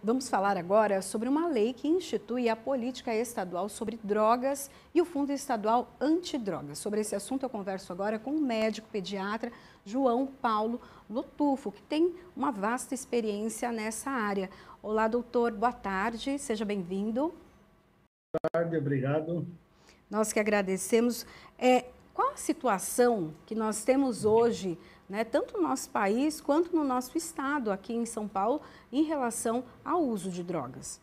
Vamos falar agora sobre uma lei que institui a política estadual sobre drogas e o Fundo Estadual Antidrogas. Sobre esse assunto eu converso agora com o médico pediatra João Paulo Lotufo, que tem uma vasta experiência nessa área. Olá, doutor, boa tarde, seja bem-vindo. Boa tarde, obrigado. Nós que agradecemos. Qual a situação que nós temos hoje, né, tanto no nosso país quanto no nosso estado, aqui em São Paulo, em relação ao uso de drogas?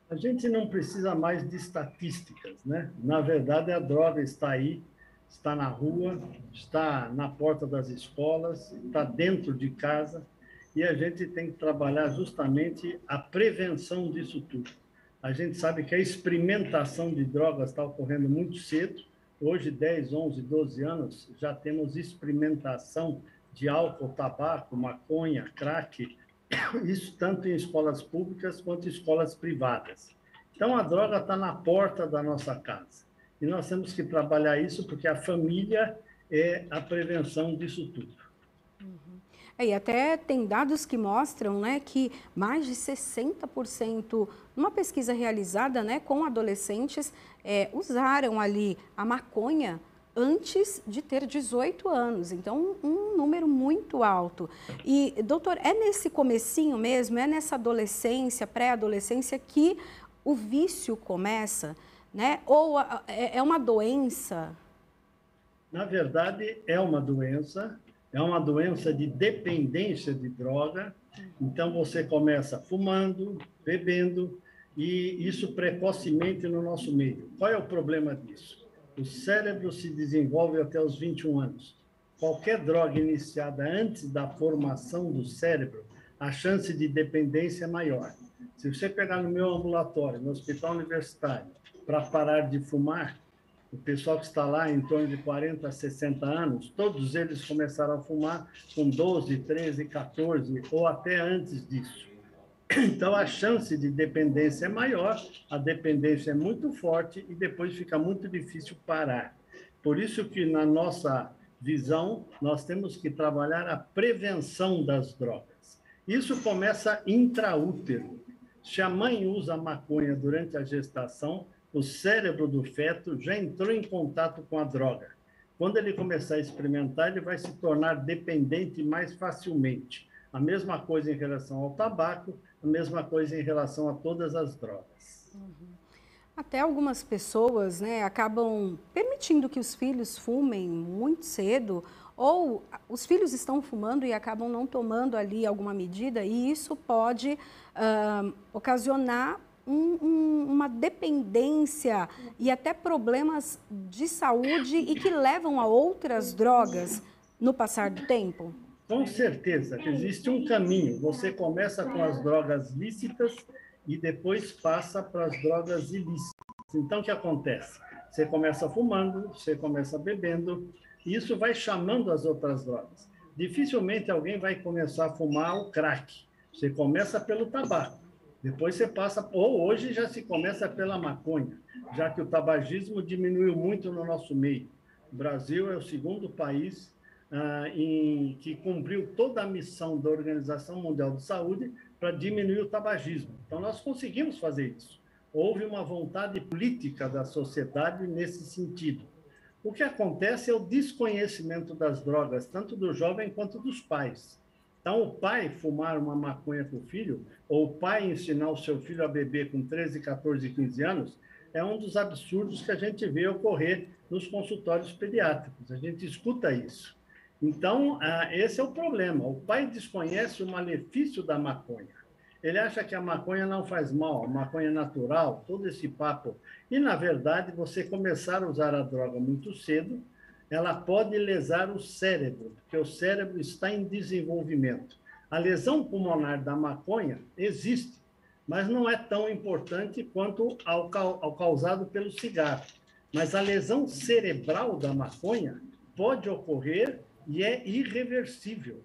A gente não precisa mais de estatísticas, né? Na verdade, a droga está aí, está na rua, está na porta das escolas, está dentro de casa, e a gente tem que trabalhar justamente a prevenção disso tudo. A gente sabe que a experimentação de drogas está ocorrendo muito cedo. Hoje, 10, 11, 12 anos, já temos experimentação de álcool, tabaco, maconha, crack, isso tanto em escolas públicas quanto em escolas privadas. Então, a droga está na porta da nossa casa. E nós temos que trabalhar isso porque a família é a prevenção disso tudo. E até tem dados que mostram, né, que mais de 60%, numa pesquisa realizada, né, com adolescentes, usaram ali a maconha antes de ter 18 anos. Então, um número muito alto. E, doutor, é nesse comecinho mesmo, é nessa adolescência, pré-adolescência, que o vício começa, né? Ou é uma doença? Na verdade, é uma doença de dependência de droga. Então, você começa fumando, bebendo, e isso precocemente no nosso meio. Qual é o problema disso? O cérebro se desenvolve até os 21 anos. Qualquer droga iniciada antes da formação do cérebro, a chance de dependência é maior. Se você pegar no meu ambulatório, no hospital universitário, para parar de fumar, o pessoal que está lá em torno de 40 a 60 anos, todos eles começaram a fumar com 12, 13, 14 ou até antes disso. Então, a chance de dependência é maior, a dependência é muito forte e depois fica muito difícil parar. Por isso que, na nossa visão, nós temos que trabalhar a prevenção das drogas. Isso começa intraútero. Se a mãe usa maconha durante a gestação, o cérebro do feto já entrou em contato com a droga. Quando ele começar a experimentar, ele vai se tornar dependente mais facilmente. A mesma coisa em relação ao tabaco, a mesma coisa em relação a todas as drogas. Até algumas pessoas, né, acabam permitindo que os filhos fumem muito cedo, ou os filhos estão fumando e acabam não tomando ali alguma medida, e isso pode ocasionar uma dependência e até problemas de saúde e que levam a outras drogas no passar do tempo? Com certeza, existe um caminho. Você começa com as drogas lícitas e depois passa para as drogas ilícitas. Então, o que acontece? Você começa fumando, você começa bebendo, e isso vai chamando as outras drogas. Dificilmente alguém vai começar a fumar o crack. Você começa pelo tabaco, depois você passa, ou hoje já se começa pela maconha, já que o tabagismo diminuiu muito no nosso meio. O Brasil é o segundo país que cumpriu toda a missão da Organização Mundial de Saúde para diminuir o tabagismo. Então, nós conseguimos fazer isso. Houve uma vontade política da sociedade nesse sentido. O que acontece é o desconhecimento das drogas, tanto do jovem quanto dos pais. Então, o pai fumar uma maconha com o filho, ou o pai ensinar o seu filho a beber com 13, 14, 15 anos, é um dos absurdos que a gente vê ocorrer nos consultórios pediátricos. A gente escuta isso. Então, esse é o problema. O pai desconhece o malefício da maconha. Ele acha que a maconha não faz mal, a maconha é natural, todo esse papo. E, na verdade, você começar a usar a droga muito cedo, ela pode lesar o cérebro, porque o cérebro está em desenvolvimento. A lesão pulmonar da maconha existe, mas não é tão importante quanto ao causado pelo cigarro. Mas a lesão cerebral da maconha pode ocorrer e é irreversível.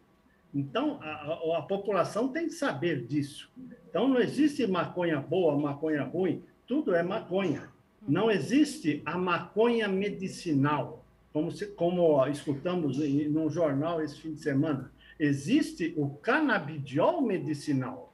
Então, a população tem que saber disso. Então, não existe maconha boa, maconha ruim, tudo é maconha. Não existe a maconha medicinal, como escutamos num jornal esse fim de semana. Existe o canabidiol medicinal.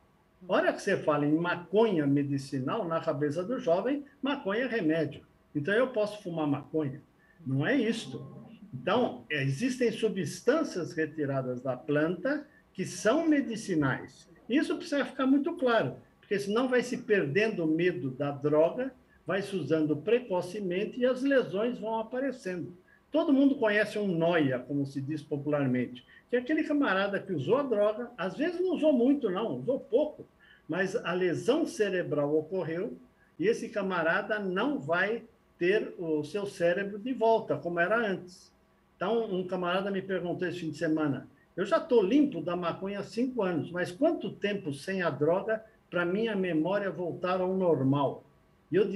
A hora que você fala em maconha medicinal, na cabeça do jovem, maconha é remédio. Então, eu posso fumar maconha. Não é isto. Então, existem substâncias retiradas da planta que são medicinais. Isso precisa ficar muito claro, porque senão vai se perdendo o medo da droga, vai se usando precocemente e as lesões vão aparecendo. Todo mundo conhece um nóia, como se diz popularmente, que é aquele camarada que usou a droga, às vezes não usou muito, não, usou pouco, mas a lesão cerebral ocorreu e esse camarada não vai ter o seu cérebro de volta, como era antes. Então, um camarada me perguntou esse fim de semana, eu já estou limpo da maconha há 5 anos, mas quanto tempo sem a droga para minha memória voltar ao normal? E eu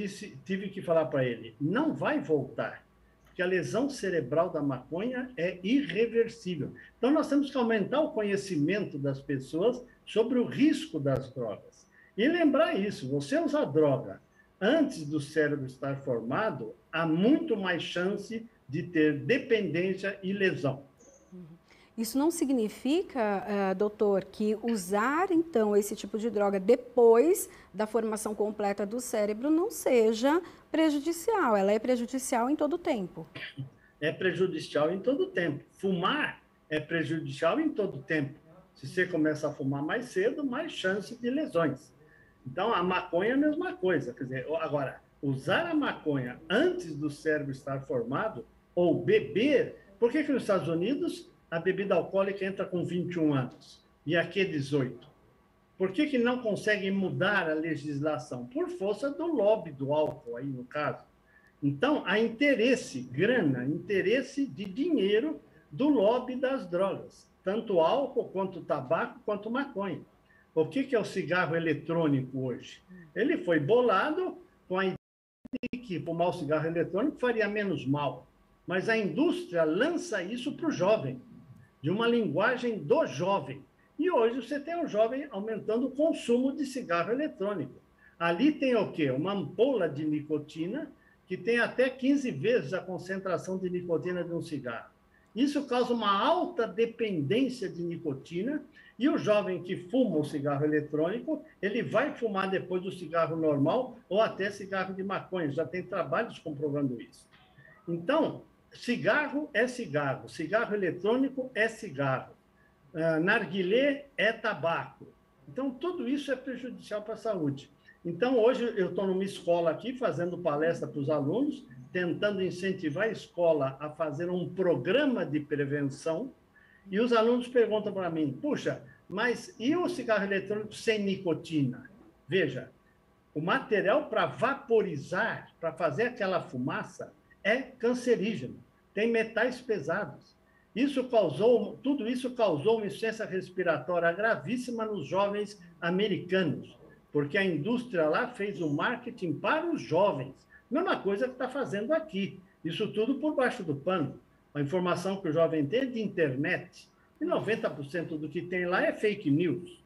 tive que falar para ele, não vai voltar, porque a lesão cerebral da maconha é irreversível. Então, nós temos que aumentar o conhecimento das pessoas sobre o risco das drogas. E lembrar isso, você usar droga antes do cérebro estar formado, há muito mais chance de ter dependência e lesão. Isso não significa, doutor, que usar, então, esse tipo de droga depois da formação completa do cérebro não seja prejudicial. Ela é prejudicial em todo o tempo. É prejudicial em todo o tempo. Fumar é prejudicial em todo o tempo. Se você começa a fumar mais cedo, mais chance de lesões. Então, a maconha é a mesma coisa. Quer dizer, agora, usar a maconha antes do cérebro estar formado ou beber... Por que nos Estados Unidos a bebida alcoólica entra com 21 anos e aqui é 18? Por que não conseguem mudar a legislação? Por força do lobby do álcool, aí no caso. Então, há interesse, grana, interesse de dinheiro do lobby das drogas, tanto álcool, quanto tabaco, quanto maconha. O que é o cigarro eletrônico hoje? Ele foi bolado com a ideia de que fumar o cigarro eletrônico faria menos mal, mas a indústria lança isso para o jovem, de uma linguagem do jovem. E hoje você tem o jovem aumentando o consumo de cigarro eletrônico. Ali tem o quê? Uma ampola de nicotina que tem até 15 vezes a concentração de nicotina de um cigarro. Isso causa uma alta dependência de nicotina e o jovem que fuma o cigarro eletrônico, ele vai fumar depois do cigarro normal ou até cigarro de maconha. Já tem trabalhos comprovando isso. Então, cigarro é cigarro, cigarro eletrônico é cigarro, narguilé é tabaco. Então, tudo isso é prejudicial para a saúde. Então, hoje eu estou numa escola aqui, fazendo palestra para os alunos, tentando incentivar a escola a fazer um programa de prevenção, e os alunos perguntam para mim, puxa, mas e o cigarro eletrônico sem nicotina? Veja, o material para vaporizar, para fazer aquela fumaça, é cancerígeno, tem metais pesados. Tudo isso causou uma insuficiência respiratória gravíssima nos jovens americanos, porque a indústria lá fez o marketing para os jovens. Mesma coisa que está fazendo aqui. Isso tudo por baixo do pano. A informação que o jovem tem é de internet, e 90% do que tem lá é fake news.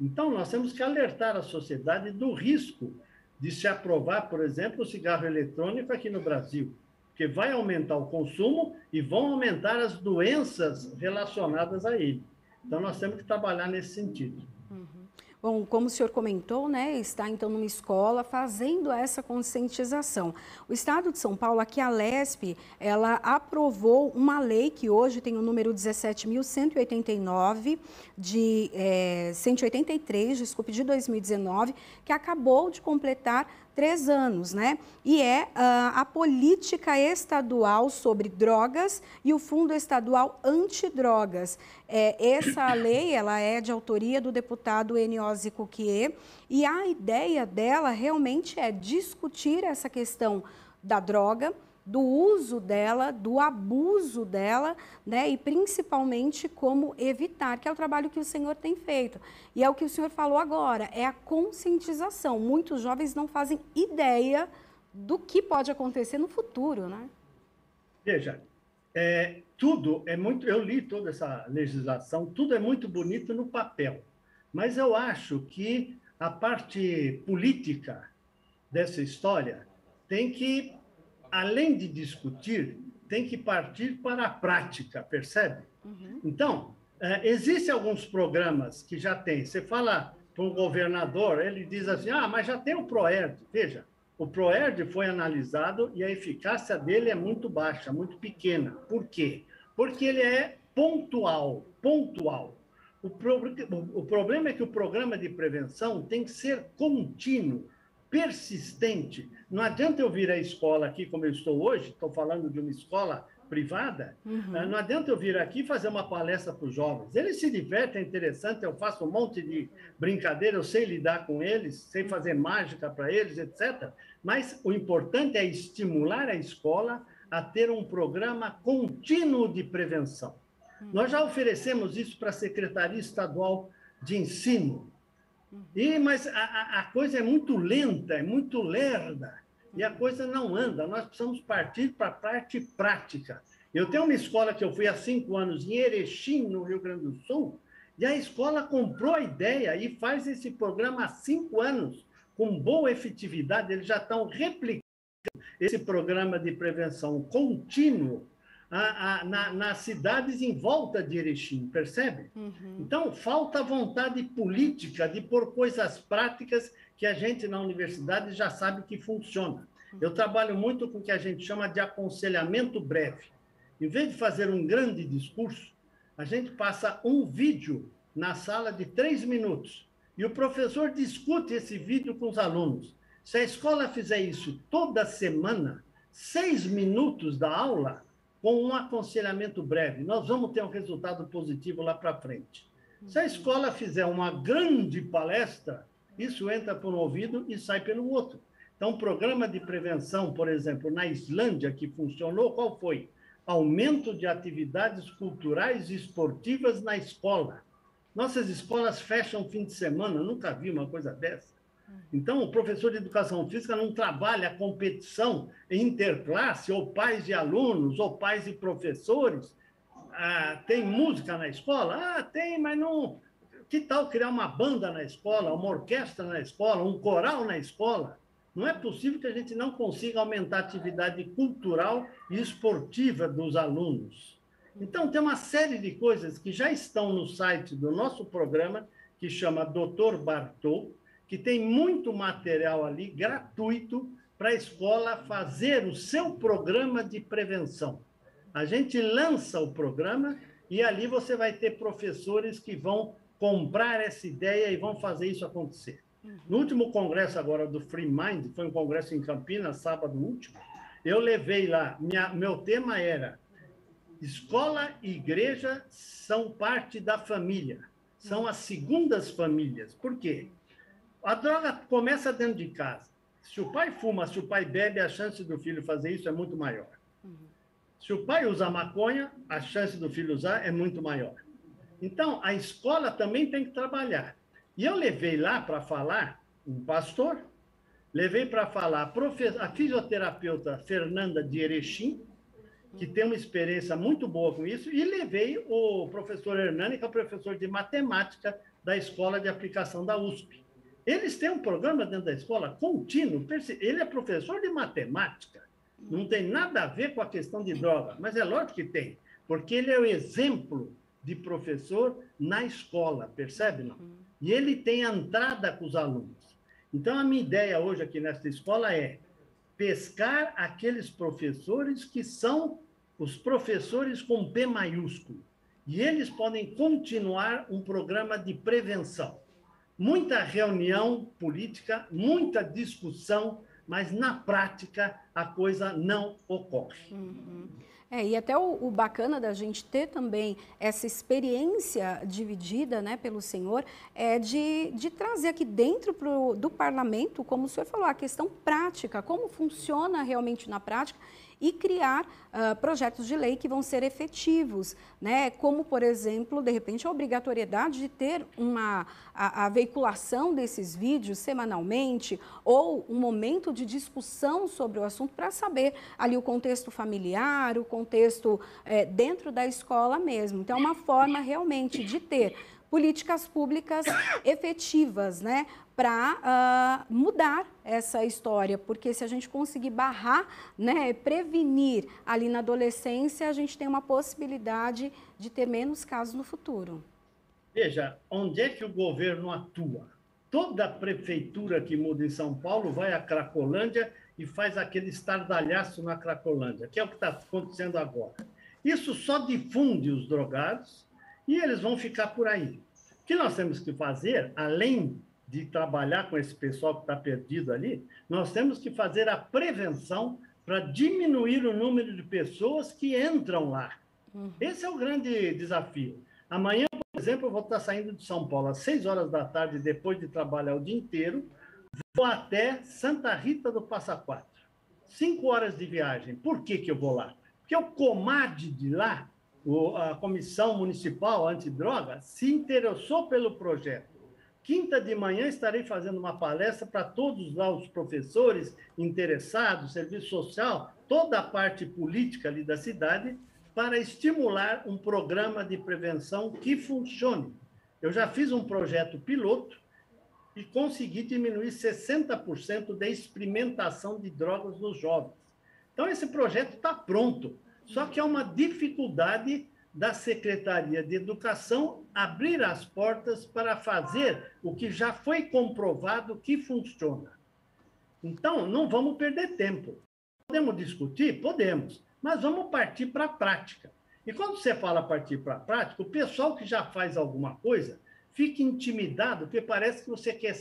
Então, nós temos que alertar a sociedade do risco de se aprovar, por exemplo, o cigarro eletrônico aqui no Brasil, porque vai aumentar o consumo e vão aumentar as doenças relacionadas a ele. Então, nós temos que trabalhar nesse sentido. Bom, como o senhor comentou, né, está então numa escola fazendo essa conscientização. O Estado de São Paulo, aqui a Alesp, ela aprovou uma lei que hoje tem o número 17.189, 183, desculpe, de 2019, que acabou de completar 3 anos, né? E é a política estadual sobre drogas e o Fundo Estadual Antidrogas. Essa lei, ela é de autoria do deputado Eniose Cuquier, e a ideia dela realmente é discutir essa questão da droga, do uso dela, do abuso dela, né, e principalmente como evitar, que é o trabalho que o senhor tem feito. E é o que o senhor falou agora, é a conscientização. Muitos jovens não fazem ideia do que pode acontecer no futuro, né? Veja, tudo é muito... Eu li toda essa legislação, tudo é muito bonito no papel, mas eu acho que a parte política dessa história tem que, além de discutir, tem que partir para a prática, percebe? Então, existem alguns programas que já tem. Você fala para um governador, ele diz assim, mas já tem o PROERD. Veja, o PROERD foi analisado e a eficácia dele é muito baixa, muito pequena. Por quê? Porque ele é pontual, pontual. O problema é que o programa de prevenção tem que ser contínuo, persistente. Não adianta eu vir à escola aqui, como eu estou hoje, estou falando de uma escola privada, não adianta eu vir aqui fazer uma palestra para os jovens. Eles se divertem, é interessante, eu faço um monte de brincadeira, eu sei lidar com eles, sei fazer mágica para eles, etc. Mas o importante é estimular a escola a ter um programa contínuo de prevenção. Nós já oferecemos isso para a Secretaria Estadual de Ensino, mas a coisa é muito lenta, é muito lerda, e a coisa não anda. Nós precisamos partir para a parte prática. Eu tenho uma escola que eu fui há 5 anos em Erechim, no Rio Grande do Sul, e a escola comprou a ideia e faz esse programa há 5 anos, com boa efetividade. Eles já estão replicando esse programa de prevenção contínuo nas cidades em volta de Erechim, percebe? Então, falta vontade política de pôr coisas práticas que a gente na universidade já sabe que funciona. Eu trabalho muito com o que a gente chama de aconselhamento breve. Em vez de fazer um grande discurso, a gente passa um vídeo na sala de 3 minutos e o professor discute esse vídeo com os alunos. Se a escola fizer isso toda semana, 6 minutos da aula, com um aconselhamento breve, nós vamos ter um resultado positivo lá para frente. Se a escola fizer uma grande palestra, isso entra por um ouvido e sai pelo outro. Então, o programa de prevenção, por exemplo, na Islândia, que funcionou, qual foi? Aumento de atividades culturais e esportivas na escola. Nossas escolas fecham fim de semana, eu nunca vi uma coisa dessa. Então, o professor de educação física não trabalha a competição interclasse, ou pais de alunos, ou pais de professores. Tem música na escola? Tem, mas não... Que tal criar uma banda na escola, uma orquestra na escola, um coral na escola? Não é possível que a gente não consiga aumentar a atividade cultural e esportiva dos alunos. Então, tem uma série de coisas que já estão no site do nosso programa, que chama Dr. Bartô, que tem muito material ali gratuito para a escola fazer o seu programa de prevenção. A gente lança o programa e ali você vai ter professores que vão comprar essa ideia e vão fazer isso acontecer. No último congresso agora do Free Mind, foi um congresso em Campinas, sábado último, eu levei lá, meu tema era escola e igreja são parte da família, são as segundas famílias. Por quê? A droga começa dentro de casa. Se o pai fuma, se o pai bebe, a chance do filho fazer isso é muito maior. Se o pai usa maconha, a chance do filho usar é muito maior. Então, a escola também tem que trabalhar. E eu levei lá para falar um pastor, levei para falar a fisioterapeuta Fernanda de Erechim, que tem uma experiência muito boa com isso, e levei o professor Hernani, que é o professor de matemática da Escola de Aplicação da USP. Eles têm um programa dentro da escola contínuo. Ele é professor de matemática. Não tem nada a ver com a questão de droga, mas é lógico que tem, porque ele é o exemplo de professor na escola, percebe? Não? E ele tem a entrada com os alunos. Então, a minha ideia hoje aqui nesta escola é pescar aqueles professores que são os professores com P maiúsculo. E eles podem continuar um programa de prevenção. Muita reunião política, muita discussão, mas na prática a coisa não ocorre. E até o bacana da gente ter também essa experiência dividida, né, pelo senhor, é de trazer aqui dentro do parlamento, como o senhor falou, a questão prática, como funciona realmente na prática, e criar projetos de lei que vão ser efetivos, né? Como, por exemplo, de repente, a obrigatoriedade de ter a veiculação desses vídeos semanalmente ou um momento de discussão sobre o assunto para saber ali o contexto familiar, o contexto dentro da escola mesmo. Então, é uma forma realmente de ter políticas públicas efetivas, né, para mudar essa história, porque se a gente conseguir barrar, né, prevenir ali na adolescência, a gente tem uma possibilidade de ter menos casos no futuro. Veja, onde é que o governo atua? Toda prefeitura que muda em São Paulo vai à Cracolândia e faz aquele estardalhaço na Cracolândia, que é o que está acontecendo agora. Isso só difunde os drogados e eles vão ficar por aí. O que nós temos que fazer, além de trabalhar com esse pessoal que está perdido ali, nós temos que fazer a prevenção para diminuir o número de pessoas que entram lá. Esse é o grande desafio. Amanhã, por exemplo, eu vou estar saindo de São Paulo às 6 horas da tarde, depois de trabalhar o dia inteiro, vou até Santa Rita do Passa Quatro. 5 horas de viagem. Por que eu vou lá? Porque o COMAD de lá, a Comissão Municipal Antidroga, se interessou pelo projeto. Quinta de manhã estarei fazendo uma palestra para todos lá os professores interessados, serviço social, toda a parte política ali da cidade, para estimular um programa de prevenção que funcione. Eu já fiz um projeto piloto e consegui diminuir 60% da experimentação de drogas nos jovens. Então, esse projeto está pronto, só que é uma dificuldade da Secretaria de Educação abrir as portas para fazer o que já foi comprovado que funciona. Então, não vamos perder tempo. Podemos discutir? Podemos, mas vamos partir para a prática. E quando você fala partir para a prática, o pessoal que já faz alguma coisa fica intimidado, porque parece que você quer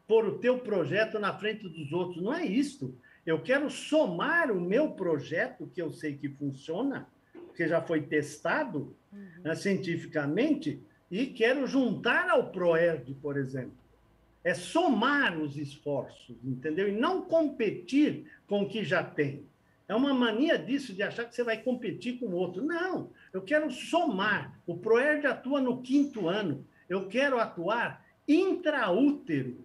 pôr o teu projeto na frente dos outros. Não é isso. Eu quero somar o meu projeto, que eu sei que funciona, que já foi testado cientificamente, e quero juntar ao ProERD, por exemplo. É somar os esforços, entendeu? E não competir com o que já tem. É uma mania disso, de achar que você vai competir com o outro. Não, eu quero somar. O ProERD atua no 5º ano. Eu quero atuar intraútero.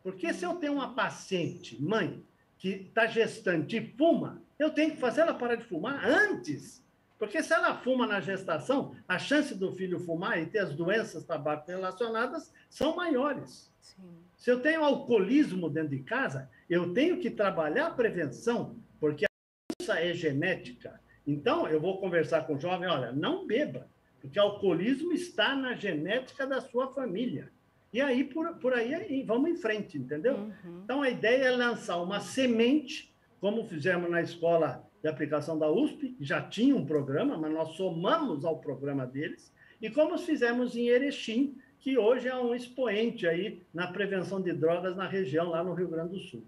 Porque se eu tenho uma paciente, mãe, que está gestante e fuma, eu tenho que fazer ela parar de fumar antes. Porque se ela fuma na gestação, a chance do filho fumar e ter as doenças tabaco relacionadas são maiores. Sim. Se eu tenho alcoolismo dentro de casa, eu tenho que trabalhar a prevenção, porque a doença é genética. Então, eu vou conversar com o jovem, olha, não beba, porque o alcoolismo está na genética da sua família. E aí, por aí, vamos em frente, entendeu? Então, a ideia é lançar uma semente, como fizemos na escola de aplicação da USP, já tinha um programa, mas nós somamos ao programa deles, e como fizemos em Erechim, que hoje é um expoente aí na prevenção de drogas na região, lá no Rio Grande do Sul.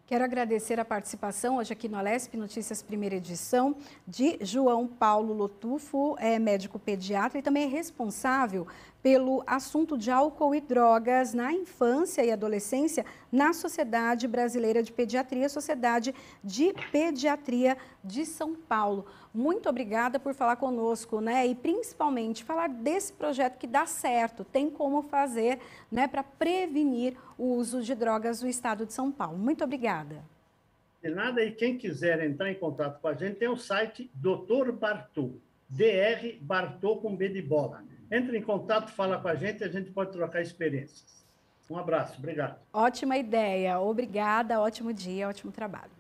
Quero agradecer a participação hoje aqui no Alesp Notícias, primeira edição, de João Paulo Lotufo, médico pediatra e também é responsável pelo assunto de álcool e drogas na infância e adolescência na Sociedade Brasileira de Pediatria, Sociedade de Pediatria de São Paulo. Muito obrigada por falar conosco, né? E principalmente falar desse projeto que dá certo, tem como fazer, né, para prevenir o uso de drogas no estado de São Paulo. Muito obrigada. De nada, e quem quiser entrar em contato com a gente, tem o site Dr. Bartô, Dr. Bartô com B de bola. Entre em contato, fala com a gente pode trocar experiências. Um abraço, obrigado. Ótima ideia, obrigada, ótimo dia, ótimo trabalho.